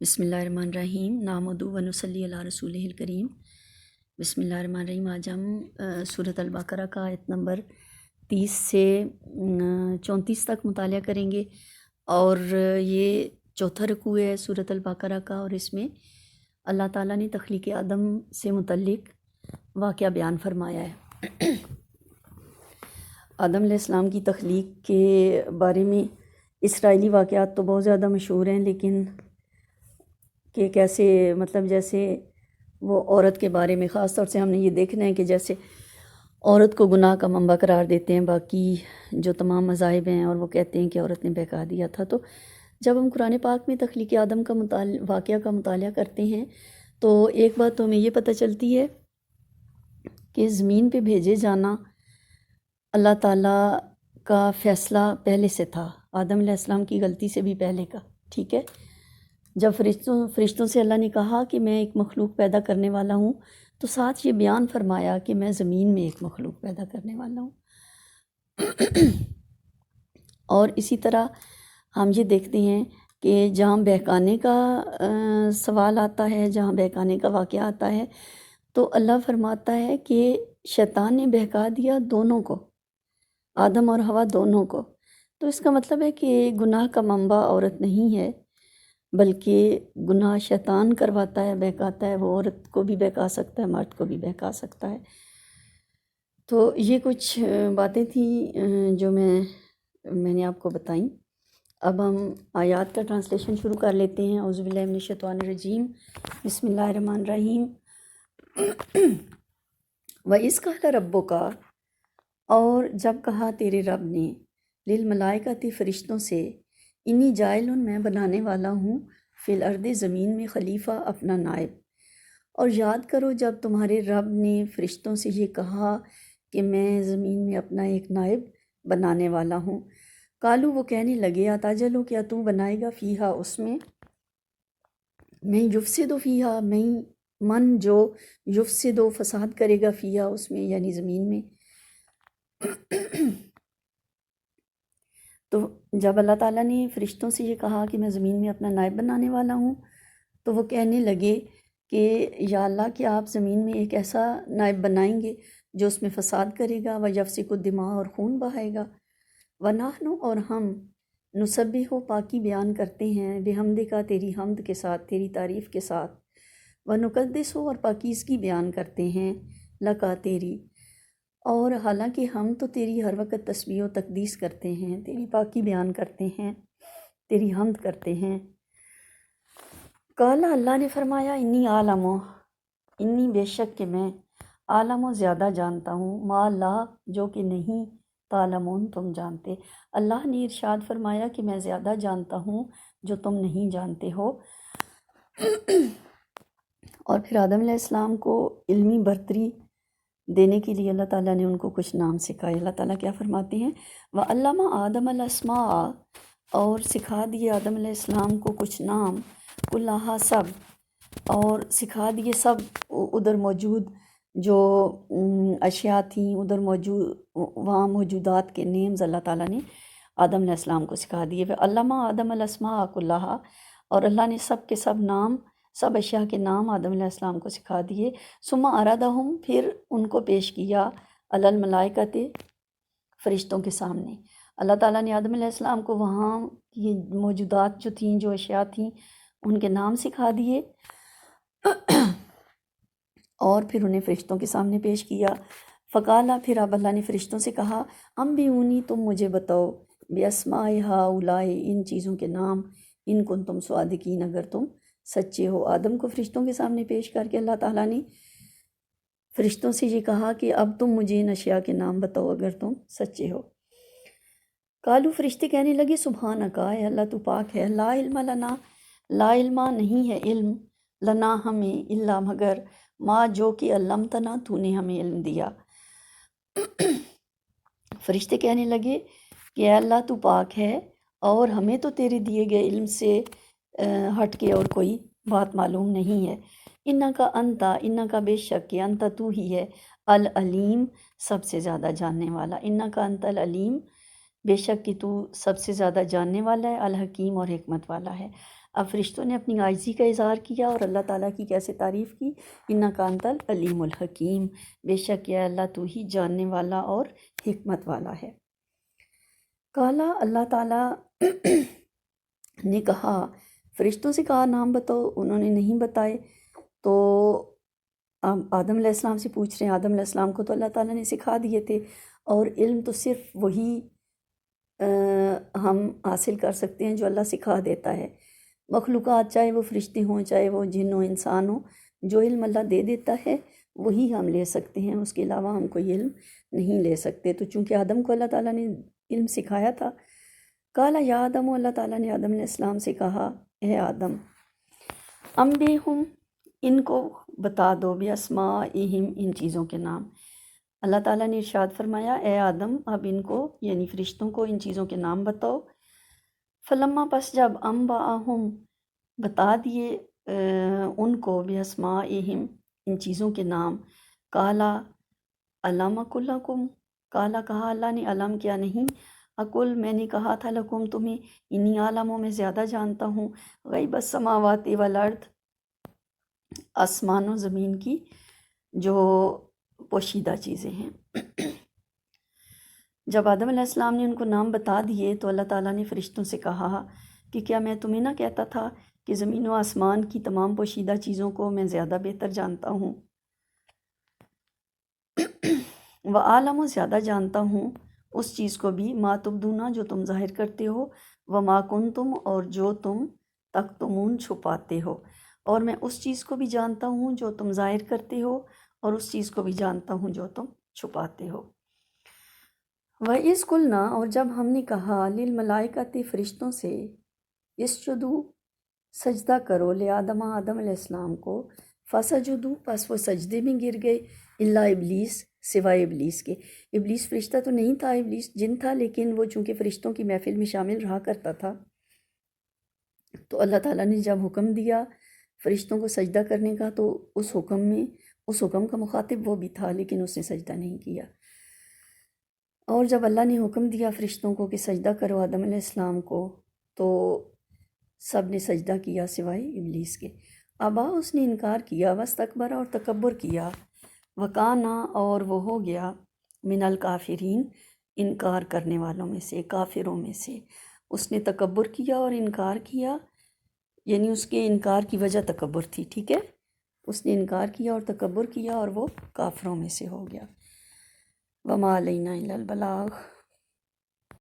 بسم اللہ الرحمن الرحیم نحمدہ و نصلی علی رسولہ الکریم۔ بسم اللہ الرحمن الرحیم۔ آج ہم سورۃ البقرہ کا آیت نمبر 30 سے 34 تک مطالعہ کریں گے، اور یہ چوتھا رکوع ہے سورۃ البقرہ کا، اور اس میں اللہ تعالیٰ نے تخلیق آدم سے متعلق واقعہ بیان فرمایا ہے۔ آدم علیہ السلام کی تخلیق کے بارے میں اسرائیلی واقعات تو بہت زیادہ مشہور ہیں، لیکن کہ کیسے جیسے وہ عورت کے بارے میں خاص طور سے ہم نے یہ دیکھنا ہے کہ جیسے عورت کو گناہ کا منبع قرار دیتے ہیں باقی جو تمام مذاہب ہیں، اور وہ کہتے ہیں کہ عورت نے بہکا دیا تھا۔ تو جب ہم قرآن پاک میں تخلیق آدم کا واقعہ کا مطالعہ کرتے ہیں تو ایک بات تو ہمیں یہ پتہ چلتی ہے کہ زمین پہ بھیجے جانا اللہ تعالیٰ کا فیصلہ پہلے سے تھا، آدم علیہ السلام کی غلطی سے بھی پہلے کا، ٹھیک ہے۔ جب فرشتوں سے اللہ نے کہا کہ میں ایک مخلوق پیدا کرنے والا ہوں، تو ساتھ یہ بیان فرمایا کہ میں زمین میں ایک مخلوق پیدا کرنے والا ہوں۔ اور اسی طرح ہم یہ دیکھتے ہیں کہ جہاں بہکانے کا سوال آتا ہے، جہاں بہکانے کا واقعہ آتا ہے، تو اللہ فرماتا ہے کہ شیطان نے بہکا دیا دونوں کو، آدم اور حوا دونوں کو۔ تو اس کا مطلب ہے کہ گناہ کا منبع عورت نہیں ہے، بلکہ گناہ شیطان کرواتا ہے، بہکاتا ہے۔ وہ عورت کو بھی بہکا سکتا ہے، مرد کو بھی بہکا سکتا ہے۔ تو یہ کچھ باتیں تھیں جو میں نے آپ کو بتائیں۔ اب ہم آیات کا ٹرانسلیشن شروع کر لیتے ہیں۔ اعوذ باللہ من الشیطان الرجیم، بسم اللہ الرحمن الرحیم۔ وَإِذْ قَالَ رَبُّكَ، اور جب کہا تیرے رب نے، للملائکۃ فرشتوں سے، انی جاعل، میں بنانے والا ہوں، فی الارض، زمین میں، خلیفہ، اپنا نائب۔ اور یاد کرو جب تمہارے رب نے فرشتوں سے یہ کہا کہ میں زمین میں اپنا ایک نائب بنانے والا ہوں۔ قالو، وہ کہنے لگے، اتجعل، کیا تو بنائے گا، فیہا، اس میں، میں یفسد فیہا، من جو یفسد، فساد کرے گا، فیہا، اس میں، یعنی زمین میں۔ تو جب اللہ تعالیٰ نے فرشتوں سے یہ کہا کہ میں زمین میں اپنا نائب بنانے والا ہوں، تو وہ کہنے لگے کہ یا اللہ، کہ آپ زمین میں ایک ایسا نائب بنائیں گے جو اس میں فساد کرے گا، وَيَفْسِكُ الدِّمَاءَ، اور خون بہائے گا، وَنَحْنُ، اور ہم، نُسَبِّحُ، پاکی بیان کرتے ہیں، بِحَمْدِکَ، تیری حمد کے ساتھ، تیری تعریف کے ساتھ، وَنُقَدِّسُ، اور پاکیزگی بیان کرتے ہیں، لَکَ، تیری، اور حالانکہ ہم تو تیری ہر وقت تسبیح و تقدیس کرتے ہیں، تیری پاکی بیان کرتے ہیں، تیری حمد کرتے ہیں۔ قال، اللہ نے فرمایا، انی عالم، انی، بے شک کہ میں، عالم، زیادہ جانتا ہوں، ما لا، جو کہ نہیں، تعلمون، تم جانتے۔ اللہ نے ارشاد فرمایا کہ میں زیادہ جانتا ہوں جو تم نہیں جانتے ہو۔ اور پھر آدم علیہ السلام کو علمی برتری دینے کے لیے اللہ تعالیٰ نے ان کو کچھ نام سکھائے۔ اللہ تعالیٰ کیا فرماتے ہیں، وَعَلَّمَ آدَمَ الْأَسْمَاءَ، اور سکھا دیے آدم علیہ السلام کو کچھ نام، کُلَّہَا، سب، اور سکھا دیے سب ادھر موجود جو اشیاء تھیں، ادھر موجود وہاں موجودات کے نیمز اللہ تعالیٰ نے آدم علیہ السلام کو سکھا دیے۔ وَعَلَّمَ آدَمَ الْأَسْمَاءَ كُلَّهَا، اور اللہ نے سب کے سب نام، سب اشیاء کے نام آدم علیہ السلام کو سکھا دیے۔ ثم عرضہم، پھر ان کو پیش کیا، علی الملائکۃ، فرشتوں کے سامنے۔ اللہ تعالیٰ نے آدم علیہ السلام کو وہاں یہ موجودات جو تھیں، جو اشیاء تھیں، ان کے نام سکھا دیے، اور پھر انہیں فرشتوں کے سامنے پیش کیا۔ فقالا، پھر اب اللہ نے فرشتوں سے کہا، انبئونی، تم مجھے بتاؤ، باسماء ہؤلاء، ان چیزوں کے نام، ان کنتم صادقین، اگر تم سچے ہو۔ آدم کو فرشتوں کے سامنے پیش کر کے اللہ تعالیٰ نے فرشتوں سے یہ کہا کہ اب تم مجھے ان اشیاء کے نام بتاؤ اگر تم سچے ہو۔ قالو، فرشتے کہنے لگے، سبحانک، اے اللہ تو پاک ہے، لا علم لنا، لا علم، نہیں ہے علم، لنا، ہمیں، الا، مگر، ما، جو کہ علمتنا، تو نے ہمیں علم دیا۔ فرشتے کہنے لگے کہ اے اللہ تو پاک ہے، اور ہمیں تو تیرے دیے گئے علم سے ہٹ کے اور کوئی بات معلوم نہیں ہے۔ انکا انتا، انکا، بے شک کہ انتا، تو ہی ہے، العلیم، سب سے زیادہ جاننے والا۔ انکا انت العلیم، بے شک کہ تو سب سے زیادہ جاننے والا ہے، الحکیم، اور حکمت والا ہے۔ اب فرشتوں نے اپنی عاجزی کا اظہار کیا اور اللہ تعالیٰ کی کیسے تعریف کی، انک انت العلیم الحکیم، بے شک یا اللہ تو ہی جاننے والا اور حکمت والا ہے۔ کالا، اللہ تعالیٰ نے کہا، فرشتوں سے کہا نام بتاؤ، انہوں نے نہیں بتائے، تو اب آدم علیہ السلام سے پوچھ رہے ہیں۔ آدم علیہ السلام کو تو اللہ تعالیٰ نے سکھا دیے تھے، اور علم تو صرف وہی ہم حاصل کر سکتے ہیں جو اللہ سکھا دیتا ہے۔ مخلوقات چاہے وہ فرشتے ہوں، چاہے وہ جن ہوں، انسان ہوں، جو علم اللہ دے دیتا ہے وہی ہم لے سکتے ہیں، اس کے علاوہ ہم کوئی علم نہیں لے سکتے۔ تو چونکہ آدم کو اللہ تعالیٰ نے علم سکھایا تھا، کالا یا آدم، اللہ تعالیٰ نے آدم علیہ السلام سے کہا، اے آدم، انبئہم، ان کو بتا دو، باسمائہم، ان چیزوں کے نام۔ اللہ تعالیٰ نے ارشاد فرمایا، اے آدم، اب ان کو یعنی فرشتوں کو ان چیزوں کے نام بتاؤ۔ فلما، پس جب انبأہم، بتا دیے ان کو، باسمائہم، ان چیزوں کے نام، کالا علم اقل لکم، کالا کہا اللہ نے، علم کیا نہیں، اقل میں نے کہا تھا، لکم تمہیں، انی عالم میں زیادہ جانتا ہوں، غیب السماوات والارض، آسمان و زمین کی جو پوشیدہ چیزیں ہیں۔ جب آدم علیہ السلام نے ان کو نام بتا دیے تو اللہ تعالیٰ نے فرشتوں سے کہا کہ کیا میں تمہیں نہ کہتا تھا کہ زمین و آسمان کی تمام پوشیدہ چیزوں کو میں زیادہ بہتر جانتا ہوں، وَعَالَمُ، زیادہ جانتا ہوں اس چیز کو بھی، ما تبدون، جو تم ظاہر کرتے ہو، وما کنتم، اور جو تم تکتمون، چھپاتے ہو، اور میں اس چیز کو بھی جانتا ہوں جو تم ظاہر کرتے ہو، اور اس چیز کو بھی جانتا ہوں جو تم چھپاتے ہو۔ وَإِذْ قُلْنَا، اور جب ہم نے کہا، للملائکۃ، فرشتوں سے، اسجدوا، سجدہ کرو، لآدم، آدم علیہ السلام کو، فسجدوا، پس وہ سجدے میں گر گئے، الا ابلیس، سوائے ابلیس کے۔ ابلیس فرشتہ تو نہیں تھا، ابلیس جن تھا، لیکن وہ چونکہ فرشتوں کی محفل میں شامل رہا کرتا تھا، تو اللہ تعالیٰ نے جب حکم دیا فرشتوں کو سجدہ کرنے کا، تو اس حکم کا مخاطب وہ بھی تھا، لیکن اس نے سجدہ نہیں کیا۔ اور جب اللہ نے حکم دیا فرشتوں کو کہ سجدہ کرو آدم علیہ السلام کو، تو سب نے سجدہ کیا سوائے ابلیس کے۔ ابا، اس نے انکار کیا، واستکبر، اور تکبر کیا، وکانا، اور وہ ہو گیا، من الکافرین، انکار کرنے والوں میں سے، کافروں میں سے۔ اس نے تکبر کیا اور انکار کیا، یعنی اس کے انکار کی وجہ تکبر تھی، ٹھیک ہے، اس نے انکار کیا اور تکبر کیا، اور وہ کافروں میں سے ہو گیا۔ وما علینا الا البلاغ۔